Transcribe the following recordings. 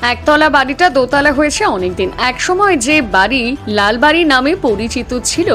একতলা বাড়িটা দোতলা হয়েছে অনেকদিন। একসময় যে বাড়ি লালবাড়ি নামে পরিচিত ছিল,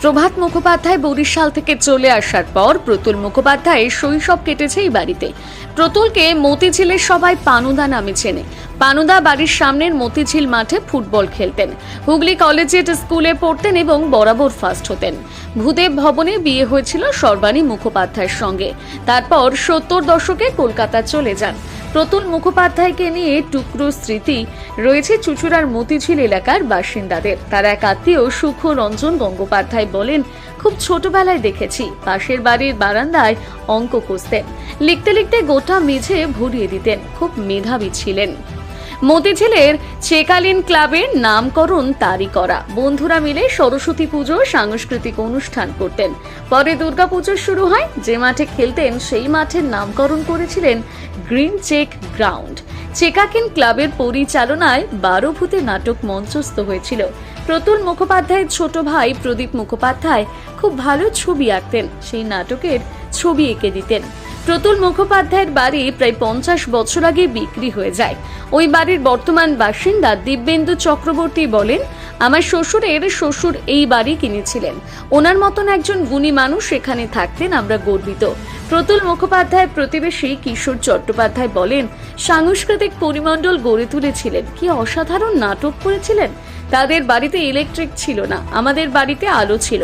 প্রভাত মুখোপাধ্যায় বরিশাল থেকে চলে আসার পর প্রতুল মুখোপাধ্যায় শৈশব কেটেছে এই বাড়িতে। প্রতুলকে মতিঝিলের সবাই পানুদা নামে চেনে। পানুদা বাড়ির সামনের মতিঝিল মাঠে ফুটবল খেলতেন, হুগলি কলেজিয়েট স্কুলে পড়তেন এবং বরাবর ফার্স্ট হতেন। ভূদেব ভবনে বিয়ে হয়েছিল সর্বাণী মুখোপাধ্যায়ের সঙ্গে। তারপর 70 দশকে কলকাতা চলে যান। প্রতুল মুখোপাধ্যায়কে নিয়ে টুকরো স্মৃতি রয়েছে চুঁচুড়ার মতিঝিল এলাকার বাসিন্দাদের। তার এক আত্মীয় সুখ রঞ্জন গঙ্গোপাধ্যায় বলেন, খুব ছোটবেলায় দেখেছি পাশের বাড়ির বারান্দায় অঙ্ক কষতেন, লিখতে লিখতে গোটা মেঝে ভরিয়ে দিতেন। খুব মেধাবী ছিলেন। মতিঝিলের চেকালিন ক্লাবের নামকরণ তারই করা। বন্ধুরা মিলে সরস্বতী পুজো সাংস্কৃতিক অনুষ্ঠান করতেন। পরে দুর্গাপুজো শুরু হয়। যে মাঠে খেলতেন সেই মাঠের নামকরণ করেছিলেন গ্রিন চেক গ্রাউন্ড। চেকাকিন ক্লাবের পরিচালনায় 12 ভূতের নাটক মঞ্চস্থ হয়েছিল। প্রতুল মুখোপাধ্যায়ের ছোট ভাই প্রদীপ মুখোপাধ্যায় খুব ভালো ছবি আঁকতেন, সেই নাটকের ছবি এঁকে দিতেন। প্রতুল মুখোপাধ্যায়ের বাড়ি প্রায় 50 বছর আগে বিক্রি হয়ে যায়। ওই বাড়ির বর্তমান বাসিন্দা দিব্যেন্দু চক্রবর্তী বলেন, আমার শ্বশুরের শ্বশুর এই বাড়ি কিনেছিলেন। ওনার মতন একজন গুণী মানুষ এখানে থাকতেন, আমরা গর্বিত। প্রতুল মুখোপাধ্যায়ের প্রতিবেশী কিশোর চট্টোপাধ্যায় বলেন, সাংস্কৃতিক পরিমণ্ডল গড়ে তুলেছিলেন, কি অসাধারণ নাটক করেছিলেন। তাদের বাড়িতে ইলেকট্রিক ছিল না, আমাদের বাড়িতে আলো ছিল।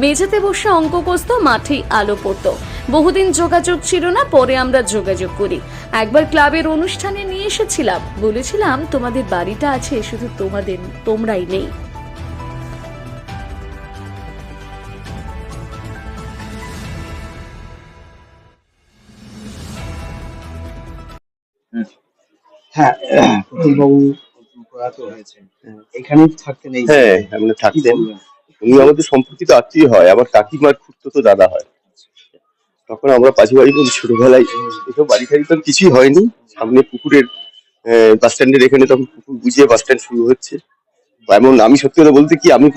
মেঝেতে বসে অঙ্ক কষত, মাঠেই আলো পড়তো। বহুদিন যোগাযোগ ছিল না, পরে আমরা যোগাযোগ করি। একবার ক্লাবের অনুষ্ঠানে নিয়ে এসেছিলাম, বলেছিলাম তোমাদের বাড়িটা আছে, শুধু তোমরাই নেই। হ্যাঁ, প্রতুলবাবু প্রয়াত হয়েছেন, এখানেই থাকতেন। এই হ্যাঁ, আমরা থাকতেন। উনি আমাদের সম্পর্কিত আত্মীয় হয়, আমার কাকিমার খুড়তো দাদা হয়। তখন আমরা পাশে বাড়ি করি ছোটবেলায়। এসব বাড়ি টাড়ি তো কিছুই হয়নি। সামনে পুকুরের বাস স্ট্যান্ডের এখানে তখন পুকুর বুঝিয়ে বাস স্ট্যান্ড শুরু হচ্ছে। এমন আমি সত্যি কথা বলতে কি, আমি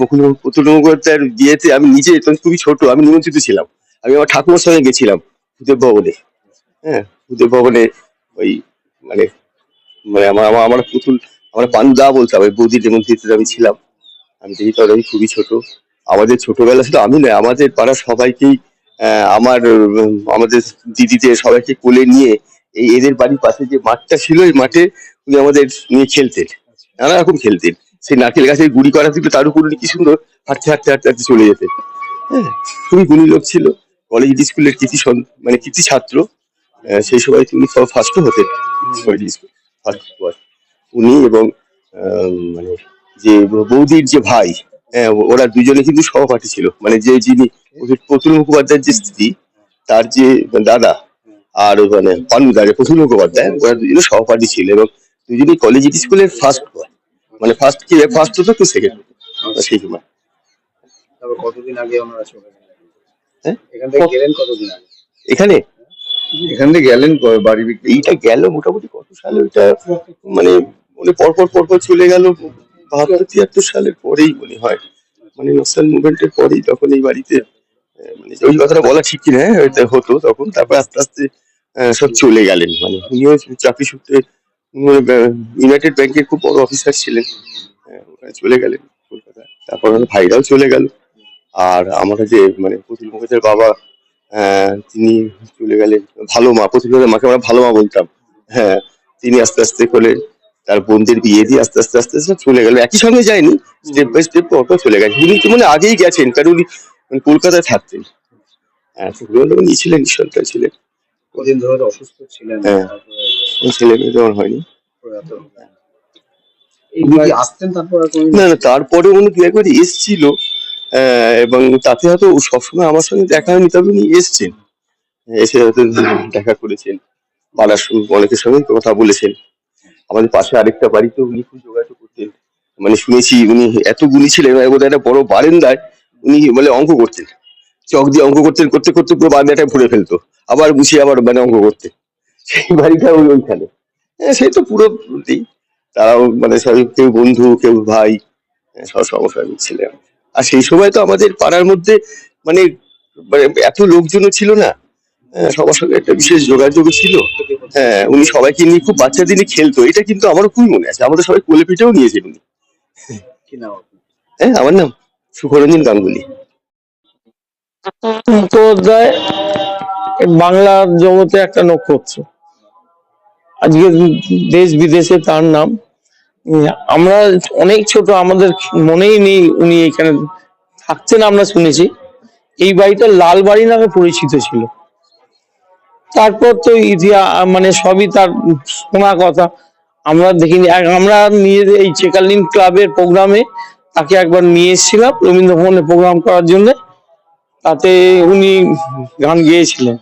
প্রতুল মুখোপাধ্যায়ের বিয়েতে আমি নিজে তখন খুবই ছোট, আমি নিমন্ত্রিত ছিলাম। আমি আমার ঠাকুমার সঙ্গে গেছিলাম ভূদেব ভবনে। হ্যাঁ, ভূদেব ভবনে ওই মানে মানে আমার প্রতুল, আমরা পানুদা বলতাম, ওই বৌদির নিমন্ত্রিত আমি ছিলাম। আমি দেখি তখন আমি খুবই ছোট। আমাদের ছোটবেলা শুধু আমি নয়, আমাদের পাড়ার সবাইকেই আমাদের দিদিদের সবাইকে কোলে নিয়ে এই এদের বাড়ির পাশে যে মাঠটা ছিল, এই মাঠে উনি আমাদের নিয়ে খেলতেন, নানা রকম খেলতেন। সেই নারকেল গাছের গুড়ি করা ছিল, তার উপর উনি কি সুন্দর হাঁটতে হাঁটতে হাঁটতে হাঁটতে চলে যেতেন। হ্যাঁ, খুবই গুণী লোক ছিল। কলেজ স্কুলের কৃতি ছাত্র। সেই সময় উনি ফার্স্টও হতেন কলেজ স্কুল ফার্স্ট। উনি এবং মানে যে বৌদির যে ভাই, ওরা দুজনে কিন্তু সহপাঠী ছিল। মানে যিনি প্রতুল মুখোপাধ্যায়ের যে স্ত্রী, তার যে দাদা আর মানে পানুদা যে প্রতুল মুখোপাধ্যায়, ওরা দুজনে সহপাঠী ছিল এবং দুজনেই কলেজ স্কুলের ফার্স্ট বয়। মানে ফার্স্ট হতো তো সেকেন্ড হতো সেই সময়। তারপর কতদিন আগে ওনারা চলে গেলেন? হ্যাঁ, এখান থেকে গেলেন কতদিন আগে? এখান থেকে গেলেন বাড়ি বিক্রি। এইটা গেল মোটামুটি কত সালে, ওইটা মানে পরপর চলে গেল 72-73 সালের পরেই মনে হয়, মানে ন্যাশনাল মুভমেন্টের পরেই তখন এই বাড়িতে মানে ওই কথাটা বলা ঠিক কিনা হতো তখন। তারপর আস্তে আস্তে সব চলে গেলেন। মানে উনিও চাকরি সূত্রে ইউনাইটেড ব্যাংকের খুব বড় অফিসার ছিলেন, ওখানে চলে গেলেন কলকাতায়। তারপর আমার ভাইরাও চলে গেল। আর আমরা যে মানে প্রতুল মুখোপাধ্যায়ের বাবা, তিনি চলে গেলেন। ভালো মা, প্রতুল মুখোপাধ্যায়ের মাকে আমরা ভালো মা বলতাম। হ্যাঁ, তিনি আস্তে আস্তে করলেন, তার বোনদের বিয়ে দিয়ে আস্তে আস্তে আস্তে আস্তে চলে গেল। একই সঙ্গে যায়নি, স্টেপ বাই স্টেপ পরপর চলে গেছেন। উনি তো মানে আগেই গেছেন, কারণ উনি কলকাতায় থাকতেন। হ্যাঁ, নিয়েছিলেন, ঈশ্বরটাই ছিলেন। কদিন ধরে অসুস্থ ছিলেন। হ্যাঁ, ছেলে মেয়ে তেমন হয়নি। প্রয়াত হলেন। উনি আসতেন তারপর? না, তারপরে উনি দু একবার এসছিল, এবং তাতে হয়তো সবসময় আমার সঙ্গে দেখা হয়নি, তবে উনি এসছেন, এসে হয়তো দেখা করেছেন, পাড়ার অনেকের সঙ্গে কথা বলেছেন। আমাদের পাশে আরেকটা বাড়িতে উনি খুব যোগাযোগ করতেন। মানে শুনেছি উনি এত গুণী ছিলেন, বোধহয় একটা বড় বারান্দায় উনি মানে অঙ্ক করতেন, চক দিয়ে অঙ্ক করতেন, করতে করতে পুরো বারান্দাটায় ভরে ফেলতো, আবার গুছিয়ে আবার মানে অঙ্ক করতেন। সেই বাড়িটা ওইখানে। সেই তো পুরো তারাও মানে সবাই, কেউ বন্ধু, কেউ ভাই, সব সমস্যা ছিলেন। আর সেই সময় তো আমাদের পাড়ার মধ্যে মানে এত লোকজনও ছিল না, সবার সঙ্গে একটা বিশেষ যোগাযোগ ছিল। হ্যাঁ, উনি সবাইকে নিয়ে খুব বাচ্চাদের নিয়ে খেলতো, এটা কিন্তু আমারও খুবই মনে আছে। আমাদের সবাই কোলে পিঠেও নিয়েছেন উনি। কি নাম আপনার? হ্যাঁ, আমার নাম সুখরঞ্জন গাঙ্গুলি। মুখোপাধ্যায় বাংলার জগতে একটা নক্ষত্র, আজকে দেশ বিদেশে তার নাম। আমরা অনেক ছোট, আমাদের মনেই নেই উনি এখানে থাকতেন, আমরা শুনেছি। এই বাড়িটা লাল বাড়ি নামে পরিচিত ছিল। তারপর তো ইতিহাস মানে সবই তার শোনা কথা, আমরা দেখিনি। আমরা নিয়ে এই চেকালিন ক্লাবের প্রোগ্রামে তাকে একবার নিয়ে এসেছিলাম রবীন্দ্র ভবনে প্রোগ্রাম করার জন্য। তাতে উনি গান গেয়েছিলেন,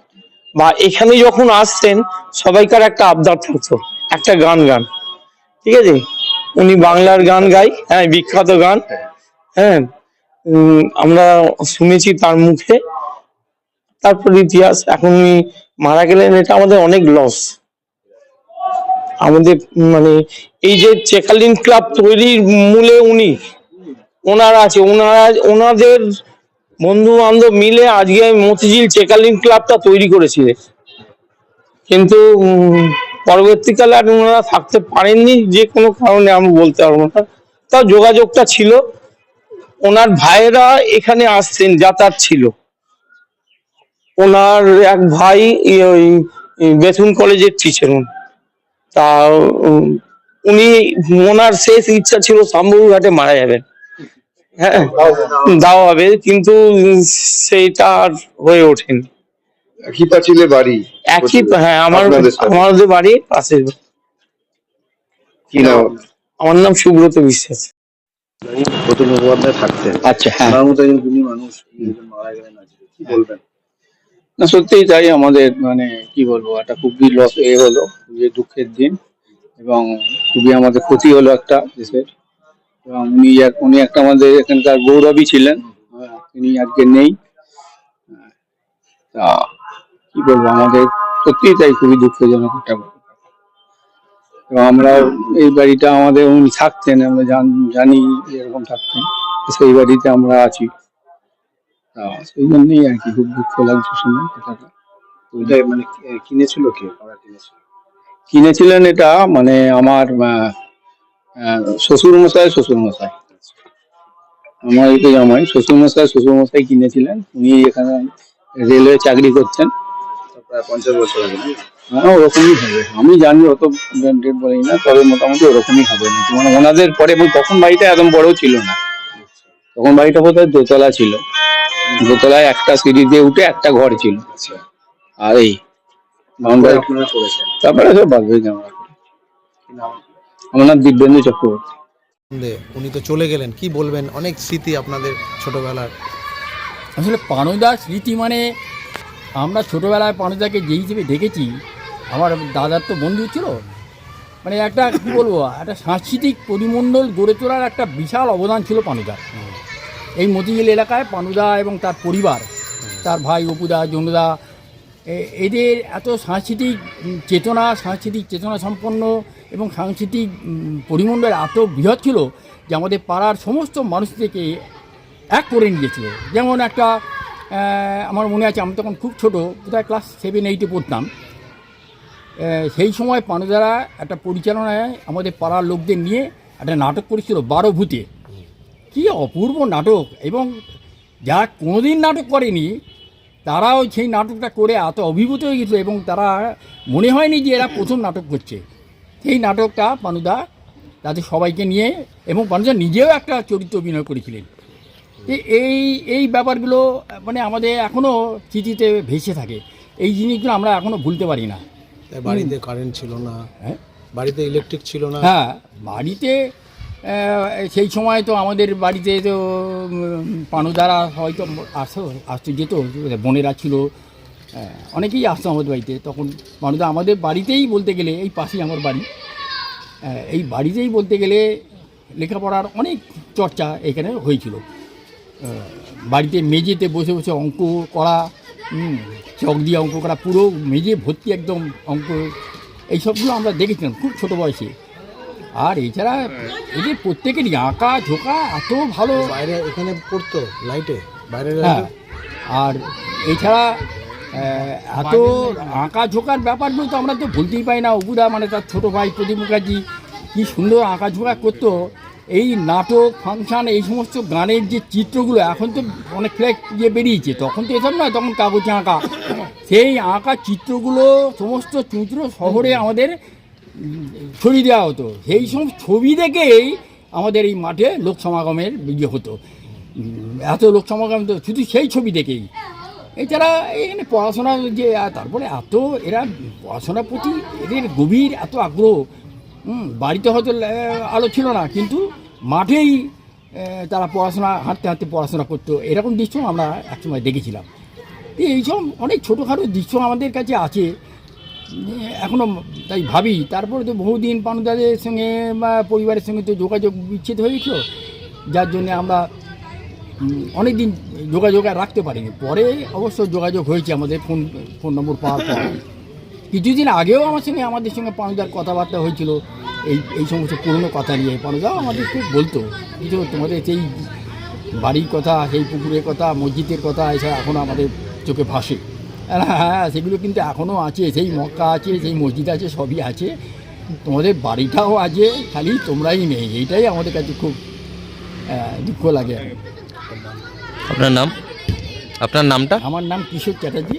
বা এখানে যখন আসতেন সবাইকার একটা আবদার থাকতো একটা গান গান, ঠিক আছে। উনি বাংলার গান গাই, হ্যাঁ, বিখ্যাত গান। হ্যাঁ, আমরা শুনেছি তার মুখে। তারপর ইতিহাস, এখন উনি মারা গেলেন, এটা আমাদের অনেক লস। আমাদের মানে এই যে চেকালিন ক্লাব তৈরির মূলে উনি, ওনারা আছে, ওনাদের বন্ধু বান্ধব মিলে আজকে মতিঝিল চেকালিন ক্লাবটা তৈরি করেছিলেন। কিন্তু পরবর্তীকালে আর ওনারা থাকতে পারেননি, যে কোনো কারণে আমি বলতে পারবো না। তাও যোগাযোগটা ছিল, ওনার ভাইয়েরা এখানে আসতেন, যাতায়াত ছিল। ওনার এক ভাই ওই বেথুন কলেজের টিচার। তা উনি, ওনার শেষ ইচ্ছা ছিল শাম্বুরঘাটে মারা যাবেন, হ্যাঁ, দেওয়া হবে, কিন্তু সেইটা আর হয়ে ওঠেনি। একই পাঁচিলে বাড়ি, একই, হ্যাঁ, আপনাদের সাথে। আমাদের বাড়ির পাশে। কি নাম? আমার নাম সুব্রত বিশ্বাস। প্রতুল মুখোপাধ্যায় থাকতেন। আচ্ছা, হ্যাঁ, আমার মতো একজন গুণী মানুষ একজন মারা গেলেন আজকে, কি বলবেন? না, সত্যিই তাই। আমাদের মানে কি বলবো, একটা খুবই লস হলো, খুবই দুঃখের দিন, এবং খুবই আমাদের ক্ষতি হলো একটা দেশের। এবং উনি একটা আমাদের এখানকার গৌরবই ছিলেন। তিনি আজকে নেই। তা কি বলবো, আমাদের সত্যিই তাই খুবই দুঃখজনক একটা ব্যাপার। এবং আমরা এই বাড়িটা আমাদের উনি থাকতেন, আমরা জানি এরকম থাকতেন, তো সেই বাড়িতে আমরা আছি। সেই জন্যই আর কি খুব দুঃখ লাগছে শুনে কথাটা। ওইটা মানে কিনেছিল কে? কারা কিনেছিল? কিনেছিলেন এটা মানে আমার শ্বশুর মশাই আমার এই জামাই শ্বশুর মশাই কিনেছিলেন। উনি এখানে রেলওয়ে চাকরি করতেন। প্রায় 50 বছর আগে না? হ্যাঁ, ওরকমই হবে, আমি জানি, অত ডেট বলি না, তবে মোটামুটি ওরকমই হবে না। মানে ওনাদের পরে, তখন বাড়িটা এত বড় ছিল না, তখন বাড়িটা বোধহয় দোতলা ছিল। দোতলায় একটা সিঁড়ি দিয়ে উঠে একটা ঘর ছিল। আচ্ছা, আর এই বাউন্ডারি আপনারা করেছেন। তারপরে সব বাঁধবে আমরা। কি নাম? আমার নাম দিব্যেন্দু চক্রবর্তী। উনি তো চলে গেলেন, কি বলবেন? অনেক স্মৃতি আপনাদের ছোটবেলার। আসলে পানুদার স্মৃতি মানে, আমরা ছোটোবেলায় পানুদাকে যেই হিসেবে দেখেছি, আমার দাদার তো বন্ধু ছিল, মানে একটা কী বলবো, একটা সাংস্কৃতিক পরিমণ্ডল গড়ে তোলার একটা বিশাল অবদান ছিল পানুদার। এই মতিঝিল এলাকায় পানুদা এবং তার পরিবার, তার ভাই অপুদা, জনুদা, এদের এত সাংস্কৃতিক চেতনা সম্পন্ন এবং সাংস্কৃতিক পরিমণ্ডল এত বৃহৎ ছিল যে আমাদের পাড়ার সমস্ত মানুষদেরকে এক করে নিয়েছিল। যেমন একটা আমার মনে আছে, আমি তখন খুব ছোটো, বোধহয় ক্লাস 7-8 পড়তাম। সেই সময় পানুদারা একটা পরিচালনায় আমাদের পাড়ার লোকদের নিয়ে একটা নাটক করেছিল 12 ভূতে। কী অপূর্ব নাটক! এবং যারা কোনোদিন নাটক করেনি তারাও সেই নাটকটা করে এত অভিভূত হয়ে গেছিলো, এবং তারা মনে হয়নি যে এরা প্রথম নাটক করছে। সেই নাটকটা পানুদা তাদের সবাইকে নিয়ে, এবং পানুদা নিজেও একটা চরিত্র অভিনয় করেছিলেন। এই ব্যাপারগুলো মানে আমাদের এখনও স্মৃতিতে ভেসে থাকে। এই জিনিসগুলো আমরা এখনও ভুলতে পারি না। বাড়িতে কারেন্ট ছিল না, হ্যাঁ, বাড়িতে ইলেকট্রিক ছিল না। হ্যাঁ, বাড়িতে সেই সময় তো আমাদের বাড়িতে তো পানুদারা হয়তো আসতো যেত, বোনেরা ছিল, অনেকেই আসতো আমাদের বাড়িতে। তখন পানুদা আমাদের বাড়িতেই বলতে গেলে, এই পাশেই আমার বাড়ি, এই বাড়িতেই বলতে গেলে লেখাপড়ার অনেক চর্চা এখানে হয়েছিল। বাড়িতে মেঝেতে বসে বসে অঙ্ক করা, চক দিয়ে অঙ্ক করা, পুরো মেঝে ভর্তি একদম অঙ্ক, এইসবগুলো আমরা দেখেছিলাম খুব ছোটো বয়সে। আর এছাড়া এদের প্রত্যেকেরই আঁকা ঝোঁকা এত ভালো। বাইরে এখানে পড়তো লাইটে বাইরে। হ্যাঁ, আর এছাড়া এত আঁকা ঝোঁকার ব্যাপারগুলো তো আমরা তো ভুলতেই পাই না। অপুদা মানে তার ছোটো ভাই প্রদীপ মুখার্জি কী সুন্দর আঁকা ঝোঁকা করতো। এই নাটক ফাংশান এই সমস্ত গানের যে চিত্রগুলো এখন তো অনেক ফ্ল্যাগ ইয়ে বেরিয়েছে, তখন তো এসব নয়, তখন কাগজে আঁকা। সেই আঁকা চিত্রগুলো সমস্ত চিত্র শহরে আমাদের ছড়িয়ে দেওয়া হতো। সেই সব ছবি দেখেই আমাদের এই মাঠে লোক সমাগমের ইয়ে হতো। এত লোক সমাগম তো শুধু সেই ছবি দেখেই। এছাড়া এখানে পড়াশোনা যে তারপরে এত এরা পড়াশোনার প্রতি এদের গভীর এত আগ্রহ। বাড়িতে হয়তো আলো ছিল না, কিন্তু মাঠেই তারা পড়াশোনা হাঁটতে হাঁটতে পড়াশোনা করতো। এরকম দৃশ্য আমরা একসময় দেখেছিলাম। তো এইসব অনেক ছোটোখাটো দৃশ্য আমাদের কাছে আছে এখনও, তাই ভাবি। তারপরে তো বহুদিন পানুদাদের সঙ্গে বা পরিবারের সঙ্গে তো যোগাযোগ বিচ্ছেদ হয়ে গেছিলো, যার জন্যে আমরা অনেক দিন যোগাযোগ আর রাখতে পারিনি। পরে অবশ্য যোগাযোগ হয়েছে আমাদের ফোন নম্বর পাওয়ার পর। কিছুদিন আগেও আমাদের সঙ্গে পানুদার কথাবার্তা হয়েছিল এই সমস্ত পুরনো কথা নিয়ে। পানুদাও আমাদেরকে বলতো কিছু তোমাদের সেই বাড়ির কথা, সেই পুকুরের কথা, মসজিদের কথা, এছাড়া এখনও আমাদের চোখে ভাসে। হ্যাঁ, সেগুলো কিন্তু এখনও আছে, সেই মক্কা আছে, সেই মসজিদ আছে, সবই আছে। তোমাদের বাড়িটাও আছে, খালি তোমরাই নেই। এইটাই আমাদের কাছে খুব দুঃখ লাগে। আপনার নামটা? আমার নাম কিশোর চ্যাটার্জি।